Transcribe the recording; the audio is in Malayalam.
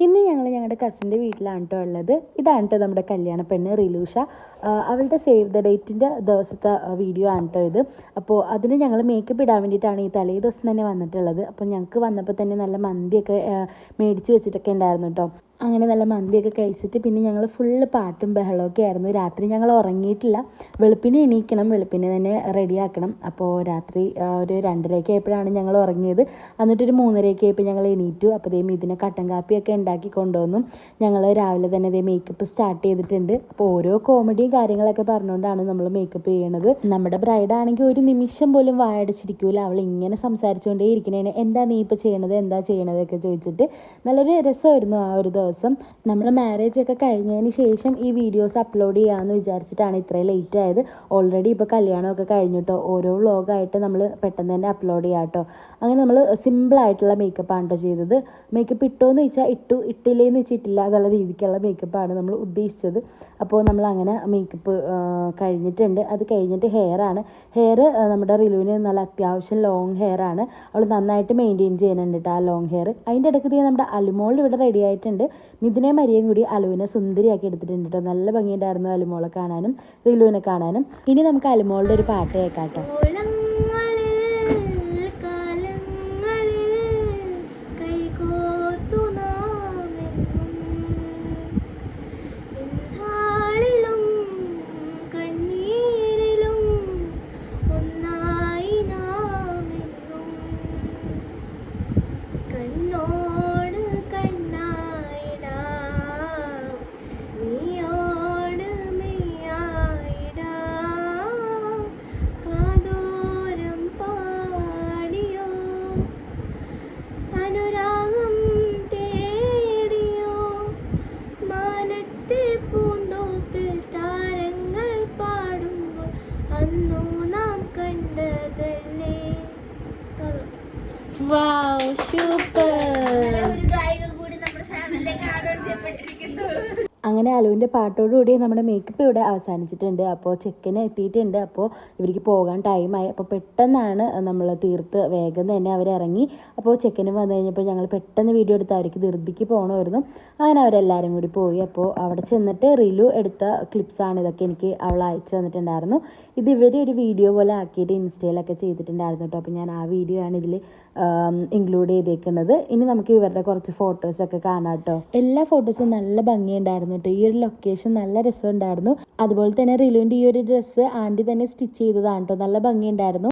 ഇന്ന് ഞങ്ങൾ ഞങ്ങളുടെ കസിൻ്റെ വീട്ടിലാണ് കേട്ടോ ഉള്ളത്. ഇതാണ് കേട്ടോ നമ്മുടെ കല്യാണ പെണ്ണ് റിലൂഷ. അവളുടെ സേവ് ദ ഡേറ്റിൻ്റെ ദിവസത്തെ വീഡിയോ ആണ് കേട്ടോ ഇത്. അപ്പോൾ അതിന് ഞങ്ങൾ മേക്കപ്പ് ഇടാൻ വേണ്ടിയിട്ടാണ് ഈ തലേ ദിവസം തന്നെ വന്നിട്ടുള്ളത്. അപ്പോൾ ഞങ്ങൾക്ക് വന്നപ്പോൾ തന്നെ നല്ല മന്തിയൊക്കെ മേടിച്ച് വെച്ചിട്ടൊക്കെ ഉണ്ടായിരുന്നു കേട്ടോ. അങ്ങനെ നല്ല മന്തിയൊക്കെ കഴിച്ചിട്ട് പിന്നെ ഞങ്ങൾ ഫുള്ള് പാട്ടും ബഹളമൊക്കെ ആയിരുന്നു. രാത്രി ഞങ്ങൾ ഉറങ്ങിയിട്ടില്ല. വെളുപ്പിനെ എണീക്കണം, വെളുപ്പിനെ തന്നെ റെഡിയാക്കണം. അപ്പോൾ രാത്രി ഒരു 2:30 ആയപ്പോഴാണ് ഞങ്ങൾ ഉറങ്ങിയത്. എന്നിട്ടൊരു 3:30 ആയപ്പോൾ ഞങ്ങൾ എണീറ്റു. അപ്പോൾ ഇതിനെ കട്ടൻ കാപ്പിയൊക്കെ ഉണ്ടാക്കി കൊണ്ടുവന്നു. ഞങ്ങൾ രാവിലെ തന്നെ മേക്കപ്പ് സ്റ്റാർട്ട് ചെയ്തിട്ടുണ്ട്. അപ്പോൾ ഓരോ കോമഡിയും കാര്യങ്ങളൊക്കെ പറഞ്ഞുകൊണ്ടാണ് നമ്മൾ മേക്കപ്പ് ചെയ്യണത്. നമ്മുടെ ബ്രൈഡാണെങ്കിൽ ഒരു നിമിഷം പോലും വായടച്ചിരിക്കൂല. അവൾ ഇങ്ങനെ സംസാരിച്ചുകൊണ്ടേ ഇരിക്കണേന് എന്താ നീ ഇപ്പോൾ ചെയ്യണത്, എന്താ ചെയ്യണതൊക്കെ ചോദിച്ചിട്ട് നല്ലൊരു രസമായിരുന്നു ആ ഒരു ദിവസം. നമ്മൾ മാരേജ് ഒക്കെ കഴിഞ്ഞതിന് ശേഷം ഈ വീഡിയോസ് അപ്ലോഡ് ചെയ്യാമെന്ന് വിചാരിച്ചിട്ടാണ് ഇത്രയും ലേറ്റ് ആയത്. ഓൾറെഡി ഇപ്പോൾ കല്യാണമൊക്കെ കഴിഞ്ഞിട്ടോ ഓരോ വ്ളോഗായിട്ട് നമ്മൾ പെട്ടെന്ന് തന്നെ അപ്ലോഡ് ചെയ്യാം കേട്ടോ. അങ്ങനെ നമ്മൾ സിമ്പിളായിട്ടുള്ള മേക്കപ്പാണ് കേട്ടോ ചെയ്തത്. മേക്കപ്പ് ഇട്ടോയെന്ന് ചോദിച്ചാൽ ഇട്ടു, ഇട്ടില്ലേന്ന് വെച്ചിട്ടില്ല, അതുള്ള രീതിക്കുള്ള മേക്കപ്പാണ് നമ്മൾ ഉദ്ദേശിച്ചത്. അപ്പോൾ നമ്മൾ അങ്ങനെ മേക്കപ്പ് കഴിഞ്ഞിട്ടുണ്ട്. അത് കഴിഞ്ഞിട്ട് ഹെയറാണ്. ഹെയർ നമ്മുടെ റിലുവിന് നല്ല അത്യാവശ്യം ലോങ് ഹെയറാണ്. അവൾ നന്നായിട്ട് മെയിൻറ്റെയിൻ ചെയ്യുന്നുണ്ട് കേട്ടോ ആ ലോങ് ഹെയർ. അതിൻ്റെ ഇടയ്ക്ക് നമ്മുടെ അലുമോൾ ഇവിടെ റെഡി ആയിട്ടുണ്ട്. മിഥുനെ മരിയയും കൂടി അലുവിനെ സുന്ദരിയാക്കി എടുത്തിട്ടുണ്ട് കേട്ടോ. നല്ല ഭംഗിയുണ്ടായിരുന്നു അലുമോളെ കാണാനും റിലുവിനെ കാണാനും. ഇനി നമുക്ക് അലുമോളുടെ ഒരു പാട്ട് കേൾക്കാം കേട്ടോ. Wow, super! അങ്ങനെ അലുവിൻ്റെ പാട്ടോടുകൂടി നമ്മുടെ മേക്കപ്പ് ഇവിടെ അവസാനിച്ചിട്ടുണ്ട്. അപ്പോൾ ചെക്കന് എത്തിയിട്ടുണ്ട്. അപ്പോൾ ഇവർക്ക് പോകാൻ ടൈമായി. അപ്പോൾ പെട്ടെന്നാണ് നമ്മൾ തീർത്ത് വേഗം തന്നെ അവരിറങ്ങി. അപ്പോൾ ചെക്കന് വന്നു കഴിഞ്ഞപ്പോൾ ഞങ്ങൾ പെട്ടെന്ന് വീഡിയോ എടുത്ത് അവർക്ക് ധൃതിക്ക് പോകണമായിരുന്നു. അങ്ങനെ അവരെല്ലാവരും കൂടി പോയി. അപ്പോൾ അവിടെ ചെന്നിട്ട് റിലു എടുത്ത ക്ലിപ്സാണ് ഇതൊക്കെ. എനിക്ക് അവൾ അയച്ചു തന്നിട്ടുണ്ടായിരുന്നു. ഇത് ഒരു വീഡിയോ പോലെ ആക്കിയിട്ട് ഇൻസ്റ്റയിലൊക്കെ ചെയ്തിട്ടുണ്ടായിരുന്നു കേട്ടോ. അപ്പോൾ ഞാൻ ആ വീഡിയോ ആണ് ഇതിൽ ഇൻക്ലൂഡ് ചെയ്തേക്കുന്നത്. ഇനി നമുക്ക് ഇവരുടെ കുറച്ച് ഫോട്ടോസൊക്കെ കാണാം കേട്ടോ. എല്ലാ ഫോട്ടോസും നല്ല ഭംഗിയുണ്ടായിരുന്നു കേട്ടോ. ഈ ഒരു ലൊക്കേഷൻ നല്ല രസമുണ്ടായിരുന്നു. അതുപോലെ തന്നെ റിലുവിൻ്റെ ഈ ഒരു ഡ്രസ്സ് ആൻറ്റി തന്നെ സ്റ്റിച്ച് ചെയ്തതാണ് കേട്ടോ. നല്ല ഭംഗിയുണ്ടായിരുന്നു.